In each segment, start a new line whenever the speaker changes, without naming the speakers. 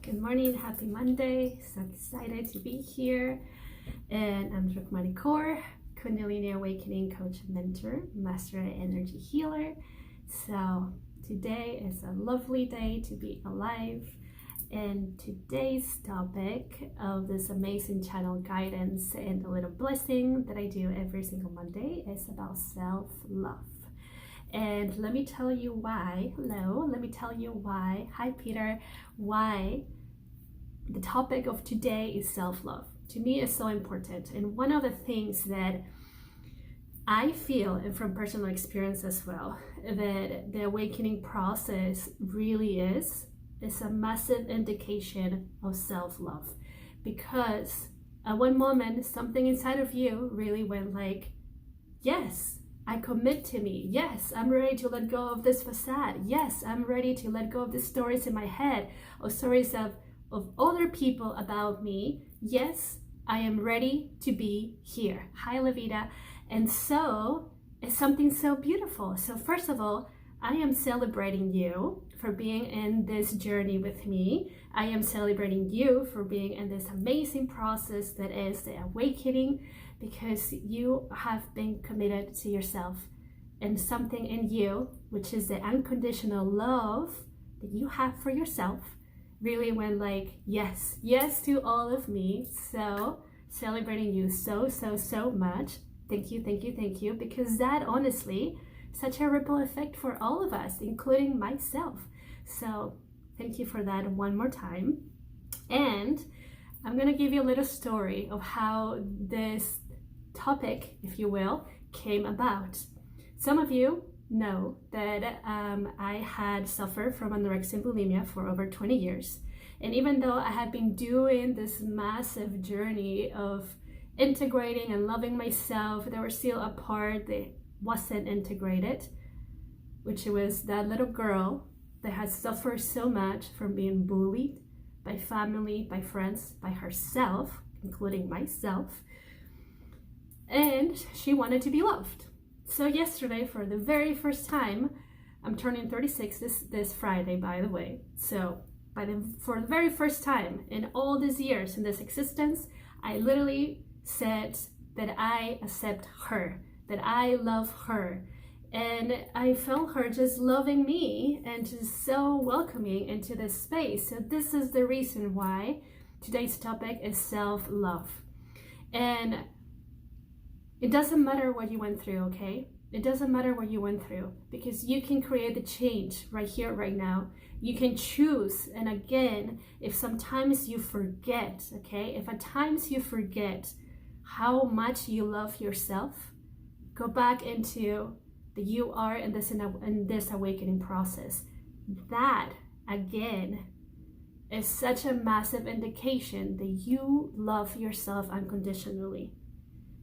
Good morning, happy Monday. So excited to be here. And I'm Rukmani Kaur, Kundalini Awakening Coach and Mentor, Master Energy Healer. So today is a lovely day to be alive. And today's topic of this amazing channel guidance and a little blessing that I do every single Monday is about self-love. And let me tell you why. Hi Peter, why the topic of today is self-love. To me, it's so important. And one of the things that I feel, and from personal experience as well, that the awakening process really is a massive indication of self-love. Because at one moment, something inside of you really went like, yes, I commit to me. Yes, I'm ready to let go of this facade. Yes, I'm ready to let go of the stories in my head, or stories of other people about me. Yes, I am ready to be here. Hi, Levita. And so it's something so beautiful. So first of all, I am celebrating you for being in this journey with me. I am celebrating you for being in this amazing process that is the awakening, because you have been committed to yourself and something in you, which is the unconditional love that you have for yourself, really went like, yes to all of me. So celebrating you so much. Thank you, because that honestly, such a ripple effect for all of us, including myself. So thank you for that one more time. And I'm gonna give you a little story of how this topic, if you will, came about. Some of you know that I had suffered from anorexia and bulimia for over 20 years. And even though I had been doing this massive journey of integrating and loving myself, there was still a part that wasn't integrated, which was that little girl that had suffered so much from being bullied by family, by friends, by herself, including myself. And she wanted to be loved. So yesterday, for the very first time, I'm turning 36 this Friday, by the way. So for the very first time in all these years in this existence, I literally said that I accept her, that I love her. And I felt her just loving me and just so welcoming into this space. So this is the reason why today's topic is self-love. And it doesn't matter what you went through, okay? It doesn't matter what you went through, because you can create the change right here, right now. You can choose. And again, if sometimes you forget, okay? If at times you forget how much you love yourself, go back into that you are in this awakening process. That, again, is such a massive indication that you love yourself unconditionally.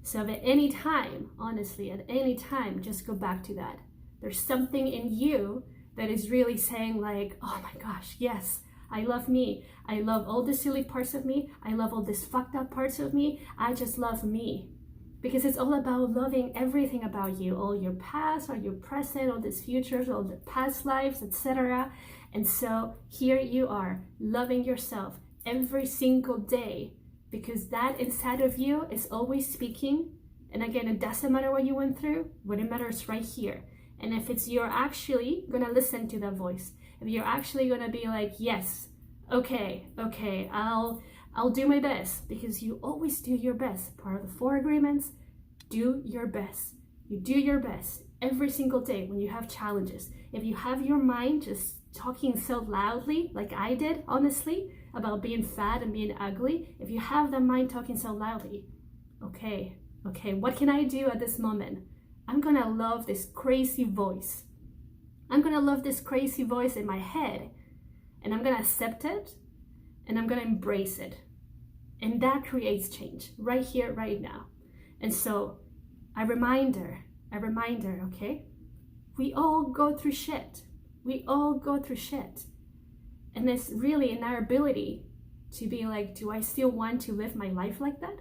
So at any time, honestly, at any time, just go back to that. There's something in you that is really saying like, oh my gosh, yes, I love me. I love all the silly parts of me. I love all these fucked up parts of me. I just love me. Because it's all about loving everything about you, all your past, all your present, all these futures, all the past lives, etc. And so here you are, loving yourself every single day, because that inside of you is always speaking. And again, it doesn't matter what you went through, what it matters right here. And if it's you're actually gonna listen to that voice, if you're actually gonna be like, yes, okay, I'll do my best, because you always do your best. Part of the 4 agreements, do your best. You do your best every single day when you have challenges. If you have your mind just talking so loudly, like I did, honestly, about being fat and being ugly, if you have the mind talking so loudly, okay, what can I do at this moment? I'm gonna love this crazy voice. I'm gonna love this crazy voice in my head, and I'm gonna accept it, and I'm gonna embrace it. And that creates change right here, right now. And so a reminder, okay? We all go through shit. And it's really in our ability to be like, do I still want to live my life like that?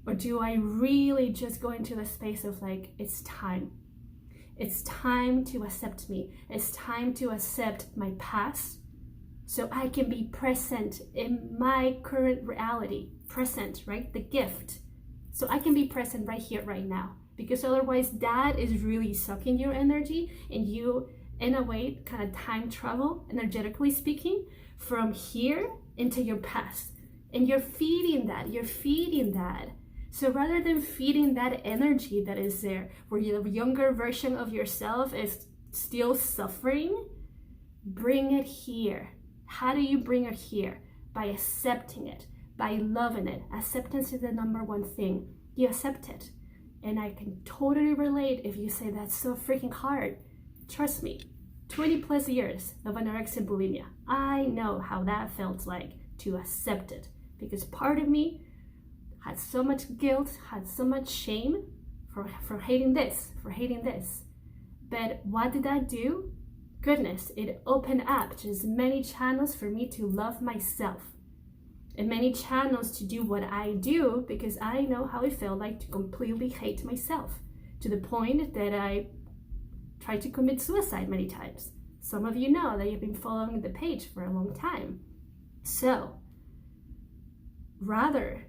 Or do I really just go into the space of like, it's time. It's time to accept me. It's time to accept my past. so I can be present in my current reality. Present, right? The gift. So I can be present right here, right now. Because otherwise that is really sucking your energy, and you, in a way, kind of time travel, energetically speaking, from here into your past. And you're feeding that. So rather than feeding that energy that is there, where the younger version of yourself is still suffering, bring it here. How do you bring it here? By accepting it, by loving it. Acceptance is the number one thing. You accept it. And I can totally relate if you say that's so freaking hard. Trust me, 20 plus years of anorexia and bulimia. I know how that felt like to accept it, because part of me had so much guilt, had so much shame for hating this. But what did that do? Goodness, it opened up just many channels for me to love myself, and many channels to do what I do, because I know how it felt like to completely hate myself, to the point that I tried to commit suicide many times. Some of you know that you've been following the page for a long time. So rather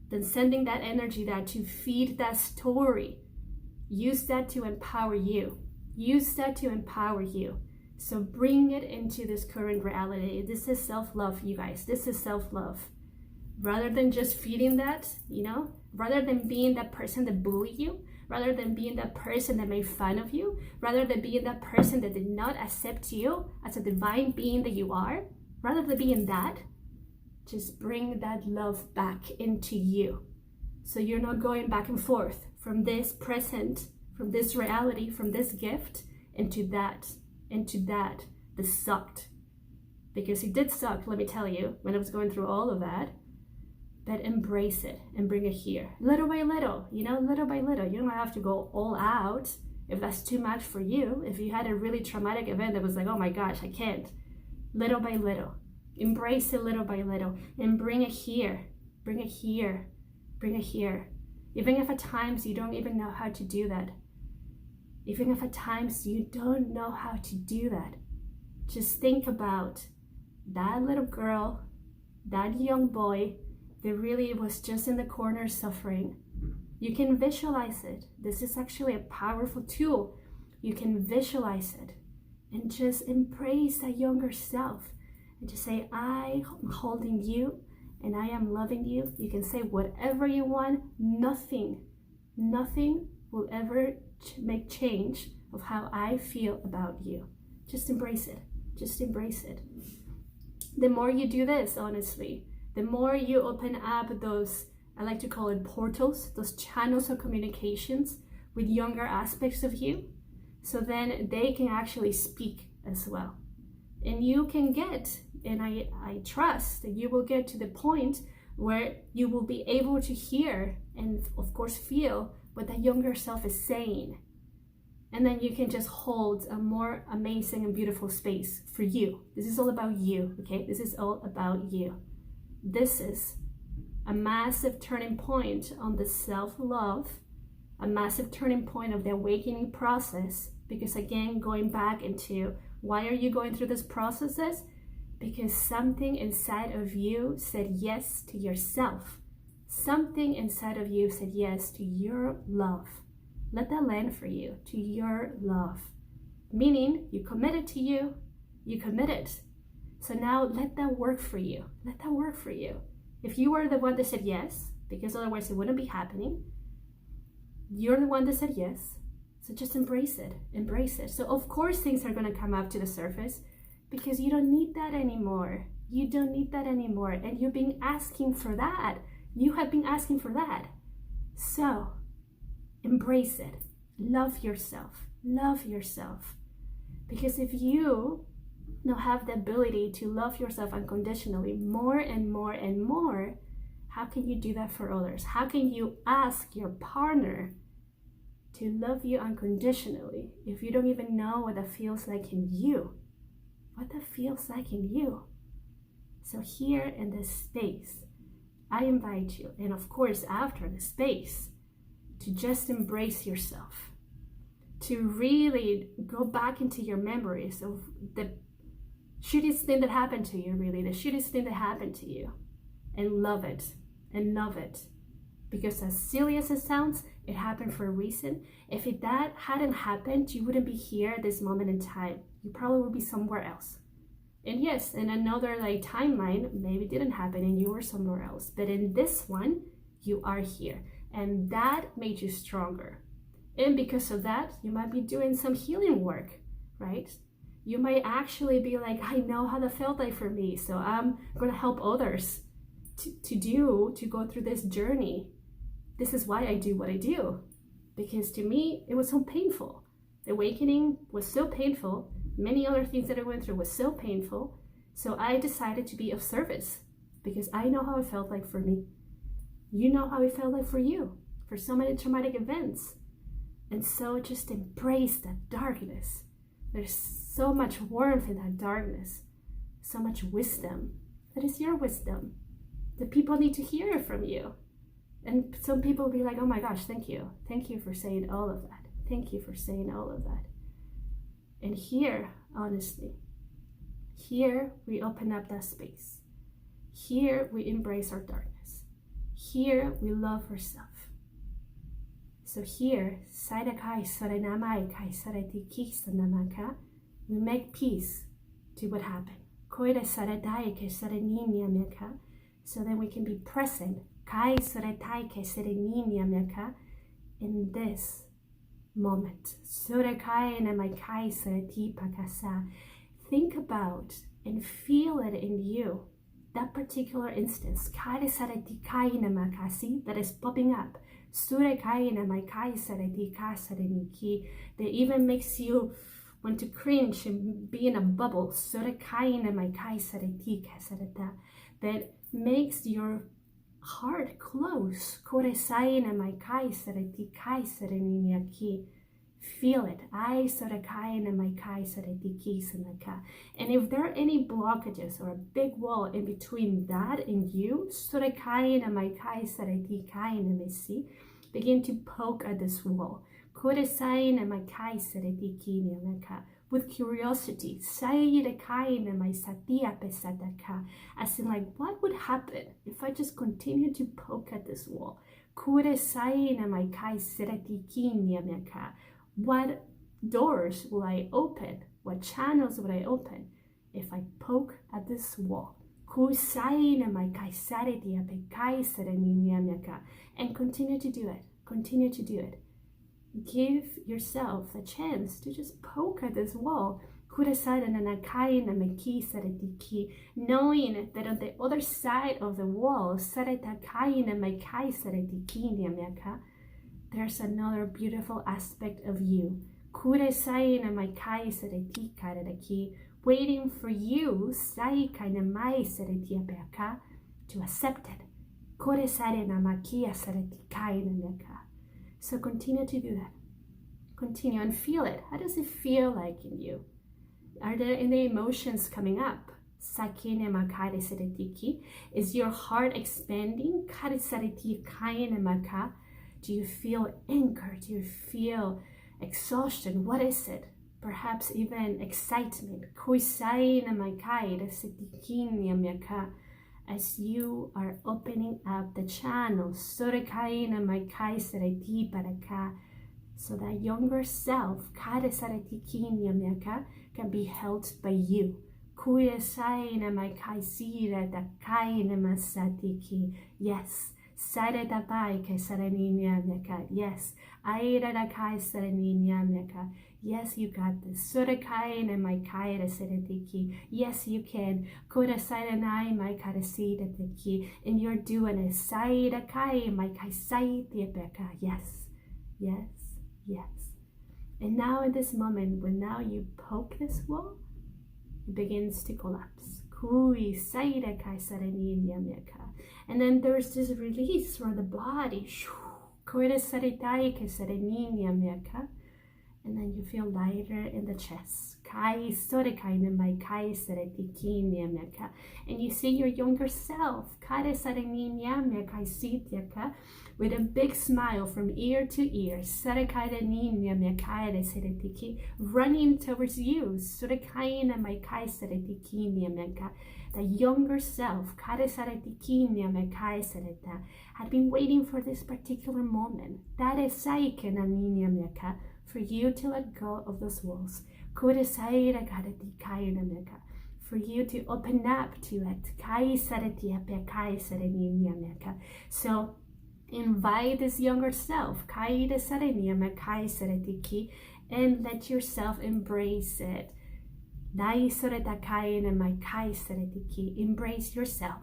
than sending that energy that to feed that story, use that to empower you. So bring it into this current reality. This is self-love, you guys. This is self-love. Rather than just feeding that, rather than being that person that bullied you, rather than being that person that made fun of you, rather than being that person that did not accept you as a divine being that you are, rather than being that, just bring that love back into you. So you're not going back and forth from this present, from this reality, from this gift, into that sucked. Because it did suck, let me tell you, when I was going through all of that. But embrace it and bring it here. Little by little, little by little. You don't have to go all out if that's too much for you. If you had a really traumatic event that was like, oh my gosh, I can't. Little by little. Embrace it little by little and bring it here. Bring it here. Bring it here. Even if at times you don't even know how to do that. Even if at times you don't know how to do that. Just think about that little girl, that young boy that really was just in the corner suffering. You can visualize it. This is actually a powerful tool. You can visualize it and just embrace that younger self and just say, I am holding you and I am loving you. You can say whatever you want. Nothing will ever make change of how I feel about you. Just embrace it. Just embrace it. The more you do this, honestly, the more you open up those, I like to call it portals, those channels of communications with younger aspects of you, so then they can actually speak as well. And you can get, and I trust that you will get to the point where you will be able to hear and of course feel what that younger self is saying. And then you can just hold a more amazing and beautiful space for you. This is all about you, okay? This is all about you. This is a massive turning point on the self-love, a massive turning point of the awakening process. Because again, going back into why are you going through this processes? Because something inside of you said yes to yourself. Something inside of you said yes to your love. Let that land for you, to your love. Meaning you committed to you, you committed. So now let that work for you. Let that work for you. If you were the one that said yes, because otherwise it wouldn't be happening, you're the one that said yes. So just embrace it. Embrace it. So of course things are going to come up to the surface because you don't need that anymore. You don't need that anymore. And you've been asking for that. You have been asking for that. So embrace it. Love yourself. Love yourself. Because if you now have the ability to love yourself unconditionally more and more and more, how can you do that for others? How can you ask your partner to love you unconditionally if you don't even know what that feels like in you? What that feels like in you. So here in this space, I invite you, and of course after the space, to just embrace yourself, to really go back into your memories of the shittiest thing that happened to you, really, the shittiest thing that happened to you, and love it, and love it. Because as silly as it sounds, it happened for a reason. If that hadn't happened, you wouldn't be here at this moment in time. You probably would be somewhere else. And yes, in another timeline, maybe it didn't happen and you were somewhere else. But in this one, you are here. And that made you stronger. And because of that, you might be doing some healing work, right? You might actually be like, I know how that felt like for me, so I'm going to help others to go through this journey. This is why I do what I do. Because to me, it was so painful. The awakening was so painful. Many other things that I went through was so painful. So I decided to be of service because I know how it felt like for me. You know how it felt like for you, for so many traumatic events. And so just embrace that darkness. There's so much warmth in that darkness, so much wisdom. That is your wisdom. The people need to hear it from you. And some people will be like, oh my gosh, thank you. Thank you for saying all of that. Thank you for saying all of that. And here, honestly, here we open up that space. Here we embrace our darkness. Here we love ourselves. So here, we make peace to what happened. So then we can be present in this moment. Think about and feel it in you, that particular instance that is popping up, that even makes you want to cringe and be in a bubble, that makes your heart close. Feel it. And if there are any blockages or a big wall in between that and you, begin to poke at this wall with curiosity, as in like, what would happen if I just continue to poke at this wall? What doors will I open? What channels will I open if I poke at this wall? And continue to do it. Continue to do it. Give yourself a chance to just poke at this wall, knowing that on the other side of the wall, there's another beautiful aspect of you, waiting for you to accept it. So continue to do that. Continue and feel it. How does it feel like in you? Are there any emotions coming up? Is your heart expanding? Do you feel anger? Do you feel exhaustion? What is it? Perhaps even excitement. As you are opening up the channels, so that younger self can be held by you. Yes. Yes. Yes, you got this. Yes, you can. And you're doing it. Yes, yes, yes. And now in this moment, when now you poke this wall, it begins to collapse. And then there's this release from the body. And then you feel lighter in the chest. Kai sorekaine mai kai seretikini meka. And you see your younger self, kare sareninya meka sitiaka, with a big smile from ear to ear, sarekaire ninya mekaire seretiki, running towards you. Sorekaine mai kai seretikini meka. The younger self, kare saretikinya mekai sereta, had been waiting for this particular moment. That is saikena ninya meka. For you to let go of those walls, for you to open up to it. So invite this younger self and let yourself embrace it. Embrace yourself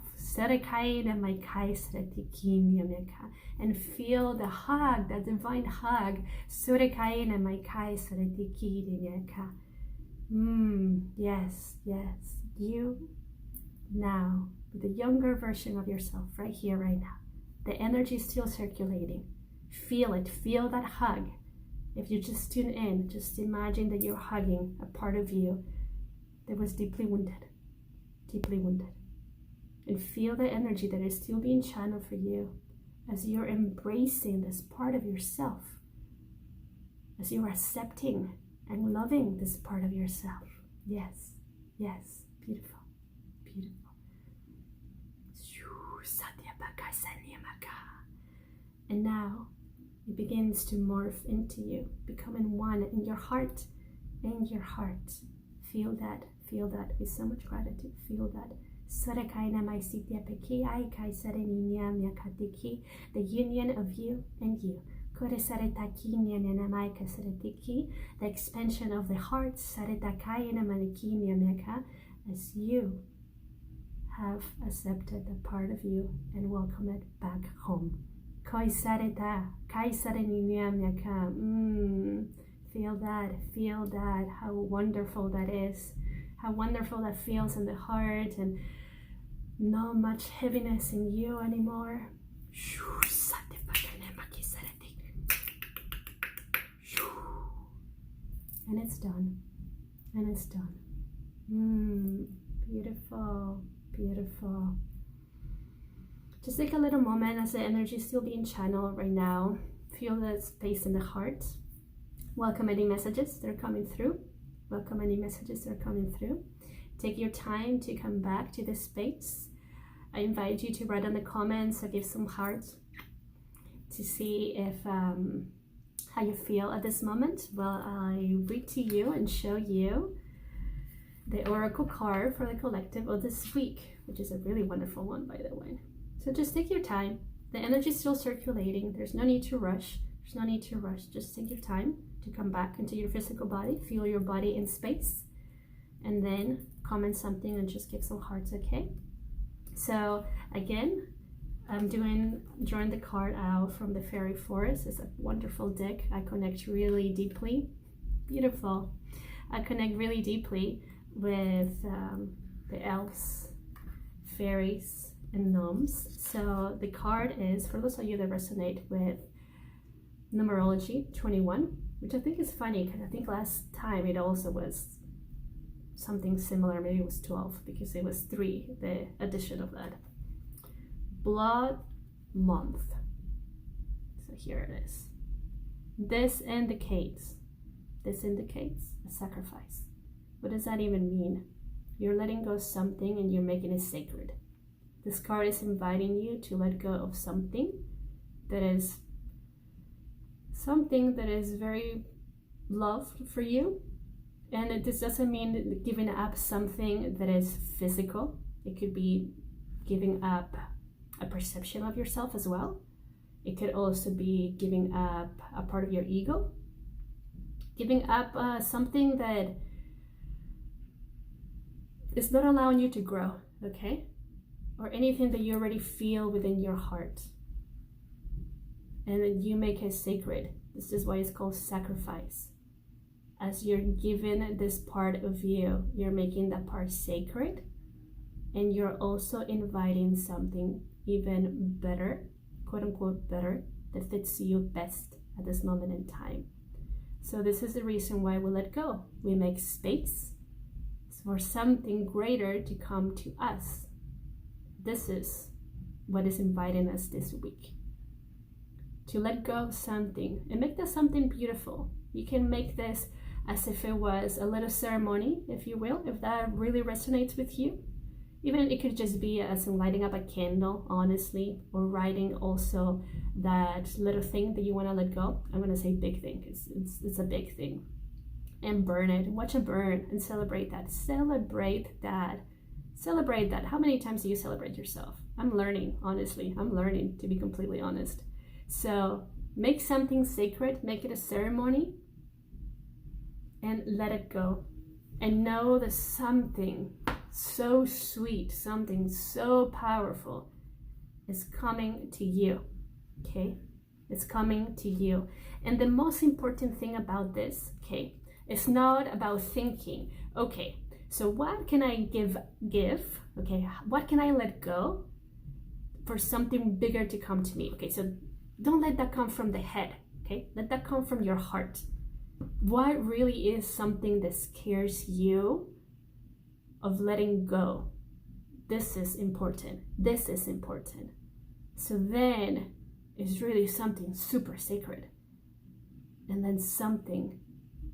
and feel the hug, the divine hug. Yes, yes. You now, the younger version of yourself, right here, right now. The energy is still circulating. Feel it, feel that hug. If you just tune in, just imagine that you're hugging a part of you that was deeply wounded. And feel the energy that is still being channeled for you as you're embracing this part of yourself, as you're accepting and loving this part of yourself. Yes, yes, beautiful, beautiful. And now it begins to morph into you, becoming one in your heart, Feel that with so much gratitude. Feel that. The union of you and you. The expansion of the heart as you have accepted the part of you and welcome it back home. Feel that, how wonderful that is, how wonderful that feels in the heart, and not much heaviness in you anymore. And it's done. Beautiful, beautiful. Just take a little moment as the energy is still being channeled right now. Feel the space in the heart. Welcome any messages that are coming through. Take your time to come back to this space. I invite you to write in the comments or give some hearts to see if how you feel at this moment while I read to you and show you the oracle card for the collective of this week, which is a really wonderful one, by the way. So just take your time. The energy is still circulating. There's no need to rush. Just take your time to come back into your physical body. Feel your body in space. And then comment something and just give some hearts, okay? So again, I'm drawing the card out from the Fairy Forest. It's a wonderful deck. I connect really deeply. Beautiful. I connect really deeply with the elves, fairies, and gnomes. So the card is, for those of you that resonate with numerology, 21, which I think is funny because I think last time it also was something similar. Maybe it was 12 because it was 3, the addition of that. Bloodmonth. So here it is. This indicates a sacrifice. What does that even mean? You're letting go of something and you're making it sacred. This card is inviting you to let go of something that is very loved for you. And this doesn't mean giving up something that is physical. It could be giving up a perception of yourself as well. It could also be giving up a part of your ego. Giving up something that is not allowing you to grow, okay? Or anything that you already feel within your heart. And then you make it sacred. This is why it's called sacrifice. As you're given this part of you, you're making that part sacred. And you're also inviting something even better, quote unquote better, that fits you best at this moment in time. So this is the reason why we let go. We make space for something greater to come to us. This is what is inviting us this week. To let go of something and make this something beautiful. You can make this as if it was a little ceremony, if you will, if that really resonates with you. Even it could just be as in lighting up a candle, honestly, or writing also that little thing that you want to let go. I'm going to say big thing because it's a big thing. And burn it. Watch it burn and celebrate that. Celebrate that. Celebrate that. How many times do you celebrate yourself? I'm learning, honestly. I'm learning, to be completely honest. So make something sacred. Make it a ceremony. And let it go. And know that something so sweet, something so powerful is coming to you. Okay? It's coming to you. And the most important thing about this, okay, it's not about thinking, okay, so what can I give, okay, what can I let go for something bigger to come to me? Okay, so don't let that come from the head, okay? Let that come from your heart. What really is something that scares you of letting go? This is important. This is important. So then it's really something super sacred. And then something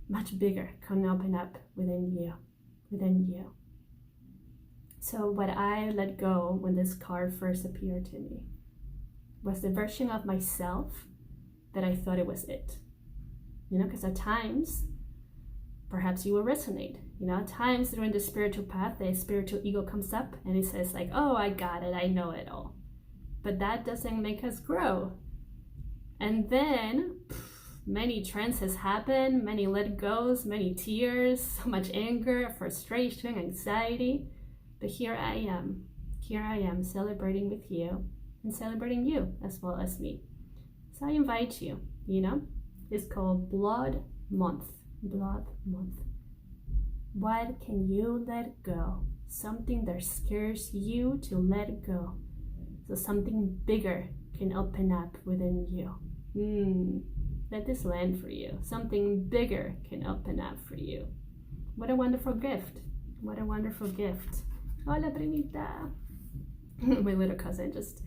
much bigger can open up within you. So what I let go when this card first appeared to me was the version of myself that I thought it was it. You know, because at times, perhaps you will resonate. You know, at times during the spiritual path, the spiritual ego comes up and it says like, oh, I got it, I know it all. But that doesn't make us grow. And then many trances happen, many let goes, many tears, so much anger, frustration, anxiety. But here I am celebrating with you and celebrating you as well as me. So I invite you, you know, it's called Blood Month. Blood Month. What can you let go? Something that scares you to let go. So something bigger can open up within you. Let this land for you. Something bigger can open up for you. What a wonderful gift. What a wonderful gift. Hola, primita. My little cousin just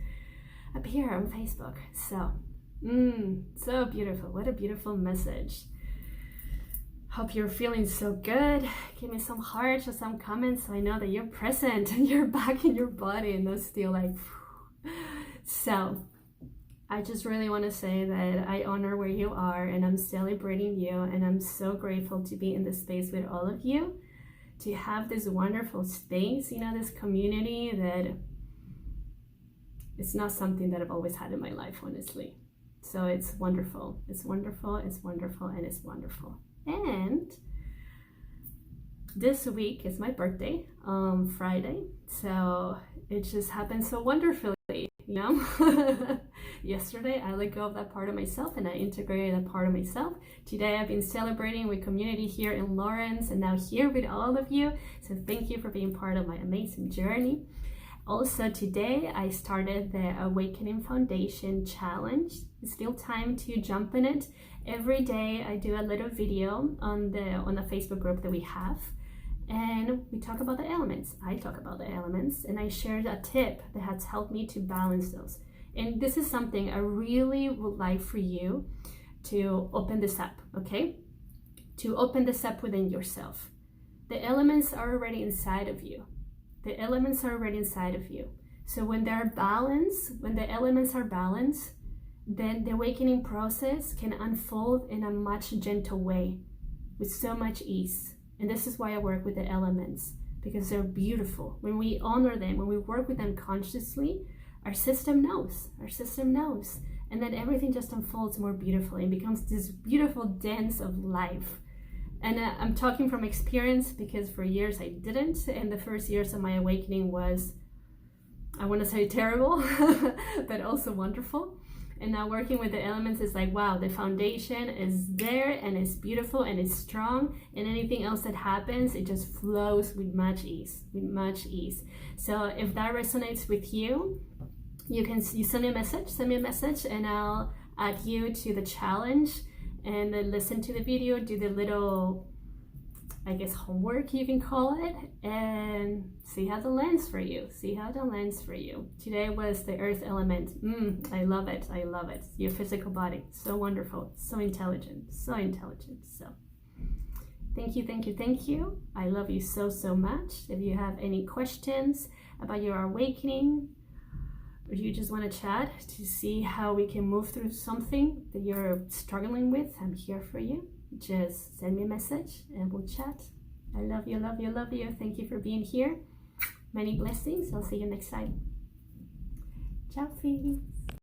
appeared on Facebook. So beautiful. What a beautiful message. Hope you're feeling so good. Give me some hearts or some comments so I know that you're present and you're back in your body and not still like. So I just really want to say that I honor where you are and I'm celebrating you, and I'm so grateful to be in this space with all of you, to have this wonderful space, you know, this community that it's not something that I've always had in my life, honestly. So it's wonderful. It's wonderful. It's wonderful. And it's wonderful. And this week is my birthday, Friday. So it just happened so wonderfully, you know. Yesterday I let go of that part of myself and I integrated that part of myself. Today I've been celebrating with community here in Lawrence and now here with all of you. So thank you for being part of my amazing journey. Also today I started the Awakening Foundation challenge. It's still time to jump in it. Every day I do a little video on the Facebook group that we have, and we talk about the elements. I talk about the elements and I shared a tip that has helped me to balance those. And this is something I really would like for you to open this up, okay? To open this up within yourself. The elements are already inside of you. The elements are already inside of you. So when they're balanced, when the elements are balanced, then the awakening process can unfold in a much gentle way with so much ease. And this is why I work with the elements, because they're beautiful. When we honor them, when we work with them consciously, our system knows. And then everything just unfolds more beautifully and becomes this beautiful dance of life. And I'm talking from experience because for years I didn't. And the first years of my awakening was, I want to say terrible, but also wonderful. And now working with the elements is like, wow, the foundation is there and it's beautiful and it's strong. And anything else that happens, it just flows with much ease, So if that resonates with you, you send me a message and I'll add you to the challenge. and then listen to the video, do the little, I guess, homework you can call it, and see how the lands for you. See how the lands for you. Today was the earth element. I love it. I love it. Your physical body. So wonderful. So intelligent. So intelligent. So thank you, thank you, thank you. I love you so, so much. If you have any questions about your awakening, or you just want to chat to see how we can move through something that you're struggling with, I'm here for you. Just send me a message and we'll chat. I love you, love you, love you. Thank you for being here. Many blessings. I'll see you next time. Ciao, Phoebe.